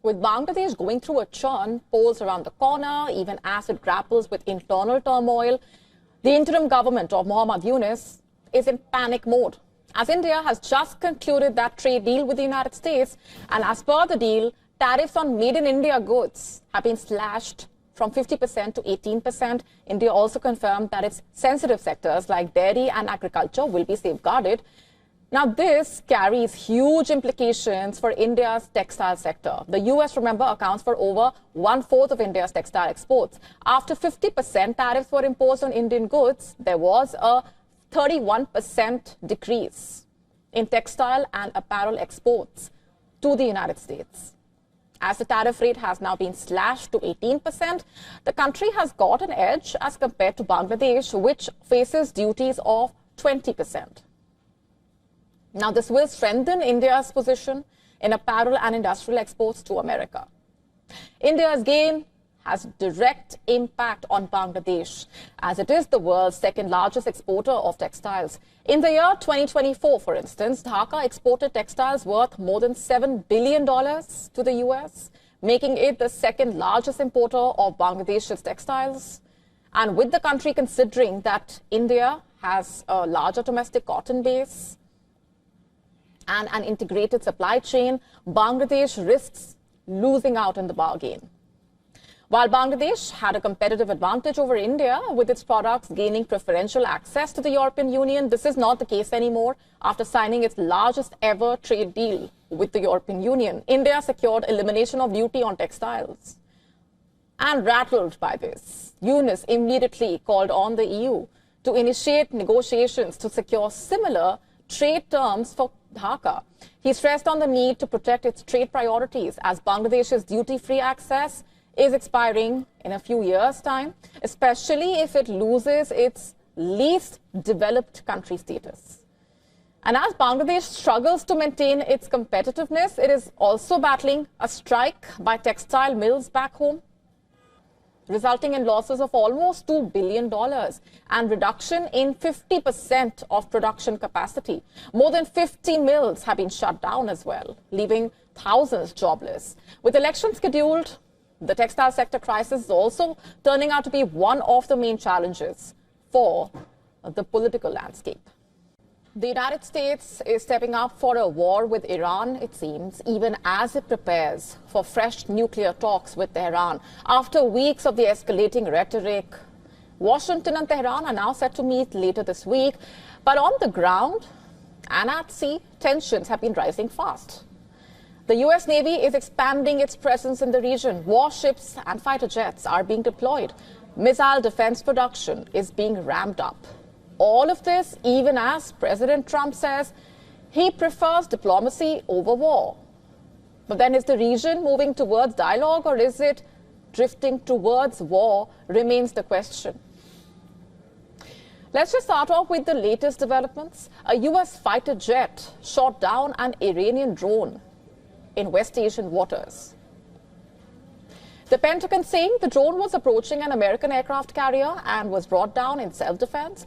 With Bangladesh going through a churn, polls around the corner, even as it grapples with internal turmoil, the interim government of Muhammad Yunus is in panic mode, as India has just concluded that trade deal with the United States, and as per the deal, tariffs on made-in-India goods have been slashed from 50% to 18%. India also confirmed that its sensitive sectors like dairy and agriculture will be safeguarded. Now, this carries huge implications for India's textile sector. The US, remember, accounts for over 1/4 of India's textile exports. After 50% tariffs were imposed on Indian goods, there was a 31% decrease in textile and apparel exports to the United States. As the tariff rate has now been slashed to 18%, the country has got an edge as compared to Bangladesh, which faces duties of 20%. Now, this will strengthen India's position in apparel and industrial exports to America. India's gain has direct impact on Bangladesh, as it is the world's second largest exporter of textiles. In the year 2024, for instance, Dhaka exported textiles worth more than $7 billion to the US, making it the second largest importer of Bangladesh's textiles. And with the country considering that India has a larger domestic cotton base and an integrated supply chain, Bangladesh risks losing out in the bargain. While Bangladesh had a competitive advantage over India with its products gaining preferential access to the European Union, this is not the case anymore. After signing its largest ever trade deal with the European Union, India secured elimination of duty on textiles. And rattled by this, Yunus immediately called on the EU to initiate negotiations to secure similar trade terms for Dhaka. He stressed on the need to protect its trade priorities as Bangladesh's duty-free access is expiring in a few years' time, especially if it loses its least developed country status. And as Bangladesh struggles to maintain its competitiveness, it is also battling a strike by textile mills back home, resulting in losses of almost $2 billion and reduction in 50% of production capacity. More than 50 mills have been shut down as well, leaving thousands jobless. With elections scheduled, the textile sector crisis is also turning out to be one of the main challenges for the political landscape. The United States is stepping up for a war with Iran, it seems, even as it prepares for fresh nuclear talks with Tehran. After weeks of the escalating rhetoric, Washington and Tehran are now set to meet later this week. But on the ground and at sea, tensions have been rising fast. The US Navy is expanding its presence in the region. Warships and fighter jets are being deployed. Missile defense production is being ramped up. All of this, even as President Trump says he prefers diplomacy over war. But then is the region moving towards dialogue, or is it drifting towards war, remains the question. Let's just start off with the latest developments. A US fighter jet shot down an Iranian drone in West Asian waters. The Pentagon saying the drone was approaching an American aircraft carrier and was brought down in self-defense.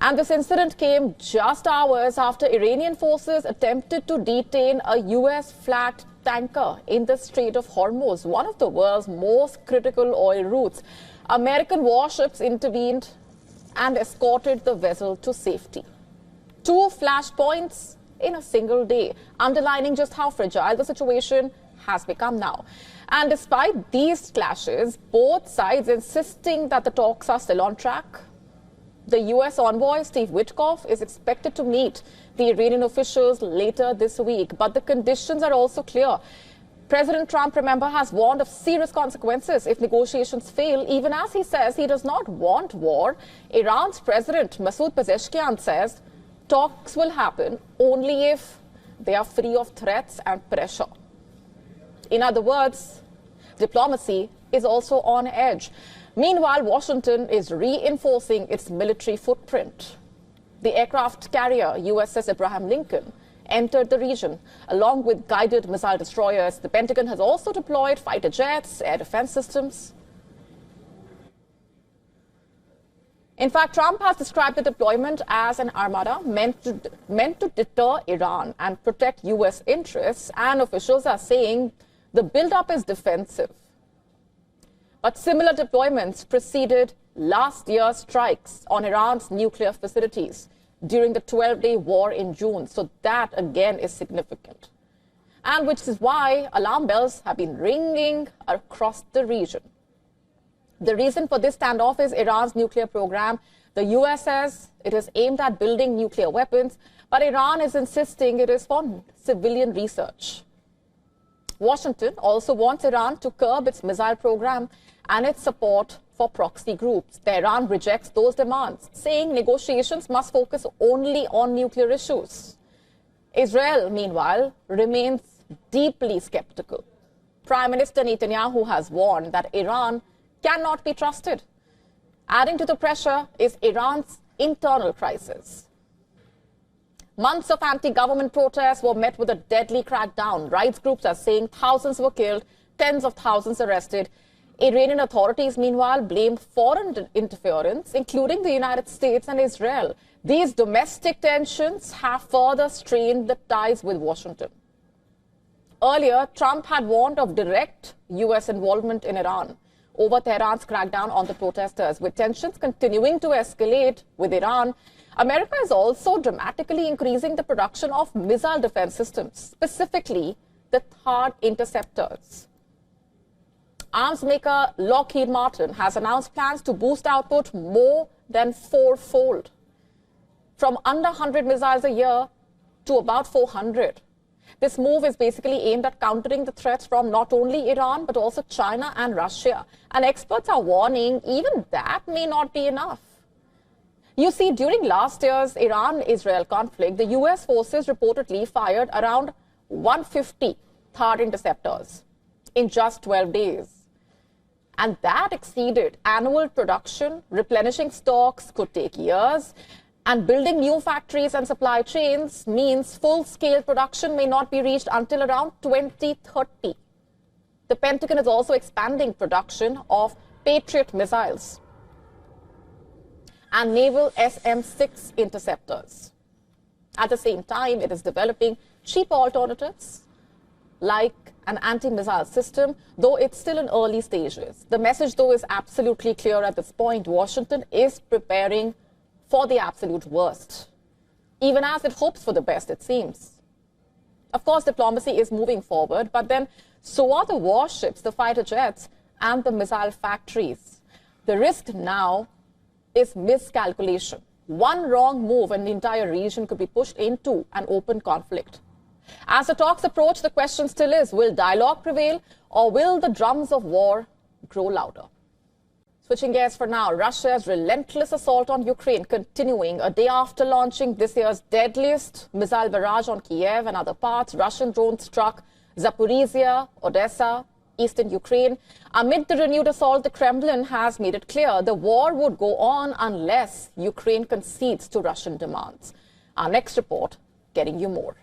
And this incident came just hours after Iranian forces attempted to detain a US-flagged tanker in the Strait of Hormuz, one of the world's most critical oil routes. American warships intervened and escorted the vessel to safety. 2 flashpoints in a single day, underlining just how fragile the situation has become now. And despite these clashes, both sides insisting that the talks are still on track. The US envoy, Steve Witkoff, is expected to meet the Iranian officials later this week. But the conditions are also clear. President Trump, remember, has warned of serious consequences if negotiations fail, even as he says he does not want war. Iran's President Masoud Pezeshkian says talks will happen only if they are free of threats and pressure. In other words, diplomacy is also on edge. Meanwhile, Washington is reinforcing its military footprint. The aircraft carrier USS Abraham Lincoln entered the region along with guided missile destroyers. The Pentagon has also deployed fighter jets, air defense systems. In fact, Trump has described the deployment as an armada meant to deter Iran and protect US interests, and officials are saying The buildup is defensive. But similar deployments preceded last year's strikes on Iran's nuclear facilities during the 12-day war in June. So that, again, is significant. And which is why alarm bells have been ringing across the region. The reason for this standoff is Iran's nuclear program. The US says it is aimed at building nuclear weapons, but Iran is insisting it is for civilian research. Washington also wants Iran to curb its missile program and its support for proxy groups. Tehran rejects those demands, saying negotiations must focus only on nuclear issues. Israel, meanwhile, remains deeply skeptical. Prime Minister Netanyahu has warned that Iran cannot be trusted. Adding to the pressure is Iran's internal crisis. Months of anti-government protests were met with a deadly crackdown. Rights groups are saying thousands were killed, tens of thousands arrested. Iranian authorities, meanwhile, blame foreign interference, including the United States and Israel. These domestic tensions have further strained the ties with Washington. Earlier, Trump had warned of direct U.S. involvement in Iran over Tehran's crackdown on the protesters. With tensions continuing to escalate with Iran, America is also dramatically increasing the production of missile defense systems, specifically the THAAD interceptors. Arms maker Lockheed Martin has announced plans to boost output more than fourfold, from under 100 missiles a year to about 400. This move is basically aimed at countering the threats from not only Iran, but also China and Russia. And experts are warning even that may not be enough. You see, during last year's Iran-Israel conflict, the US forces reportedly fired around 150 THAAD interceptors in just 12 days. And that exceeded annual production. Replenishing stocks could take years. And building new factories and supply chains means full-scale production may not be reached until around 2030. The Pentagon is also expanding production of Patriot missiles and naval SM-6 interceptors. At the same time, it is developing cheap alternatives like an anti-missile system, though it's still in early stages. The message, though, is absolutely clear at this point. Washington is preparing for the absolute worst, even as it hopes for the best, it seems. Of course, diplomacy is moving forward, but then so are the warships, the fighter jets, and the missile factories. The risk now is miscalculation. One wrong move and the entire region could be pushed into an open conflict. As the talks approach, the question still is, will dialogue prevail or will the drums of war grow louder? Switching gears for now, Russia's relentless assault on Ukraine continuing a day after launching this year's deadliest missile barrage on Kiev and other parts. Russian drones struck Zaporizhia, Odessa, eastern Ukraine. Amid the renewed assault, the Kremlin has made it clear the war would go on unless Ukraine concedes to Russian demands. Our next report getting you more.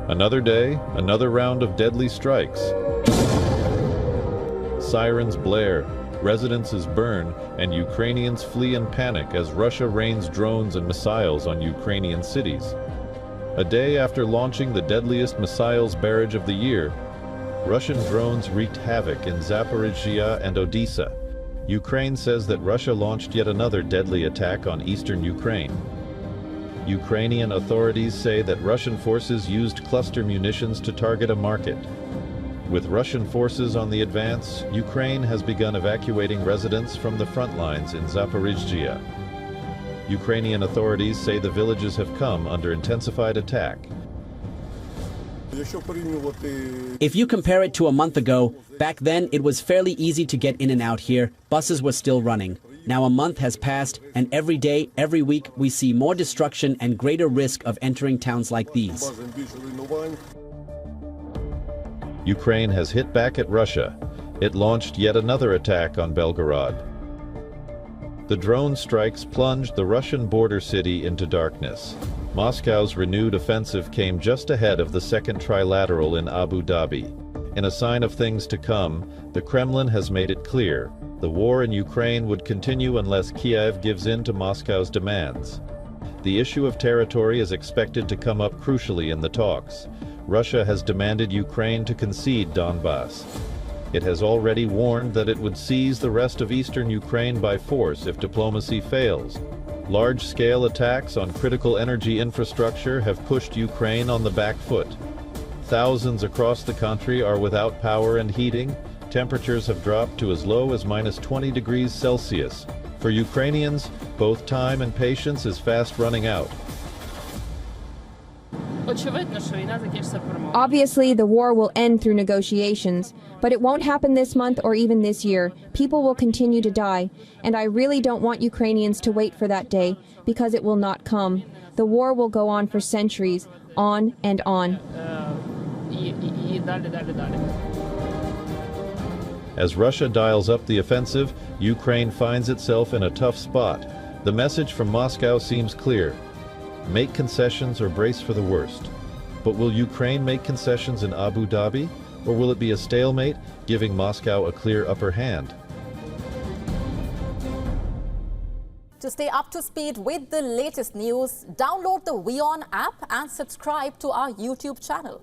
Another day, another round of deadly strikes. Sirens blare, residences burn, and Ukrainians flee in panic as Russia rains drones and missiles on Ukrainian cities. A day after launching the deadliest missiles barrage of the year, Russian drones wreaked havoc in Zaporizhia and Odessa. Ukraine says that Russia launched yet another deadly attack on eastern Ukraine. Ukrainian authorities say that Russian forces used cluster munitions to target a market. With Russian forces on the advance, Ukraine has begun evacuating residents from the front lines in Zaporizhia. Ukrainian authorities say the villages have come under intensified attack. If you compare it to a month ago, back then it was fairly easy to get in and out here. Buses were still running. Now a month has passed, and every day, every week, we see more destruction and greater risk of entering towns like these. Ukraine has hit back at Russia. It launched yet another attack on Belgorod. The drone strikes plunged the Russian border city into darkness. Moscow's renewed offensive came just ahead of the second trilateral in Abu Dhabi. In a sign of things to come, the Kremlin has made it clear the war in Ukraine would continue unless Kiev gives in to Moscow's demands. The issue of territory is expected to come up crucially in the talks. Russia has demanded Ukraine to concede Donbass. It has already warned that it would seize the rest of eastern Ukraine by force if diplomacy fails. Large-scale attacks on critical energy infrastructure have pushed Ukraine on the back foot. Thousands across the country are without power and heating. Temperatures have dropped to as low as -20 degrees Celsius. For Ukrainians, both time and patience is fast running out. Obviously, the war will end through negotiations, but it won't happen this month or even this year. People will continue to die, and I really don't want Ukrainians to wait for that day, because it will not come. The war will go on for centuries, on and on. As Russia dials up the offensive, Ukraine finds itself in a tough spot. The message from Moscow seems clear. Make concessions or brace for the worst. But will Ukraine make concessions in Abu Dhabi, or will it be a stalemate, giving Moscow a clear upper hand? To stay up to speed with the latest news, download the WION app and subscribe to our YouTube channel.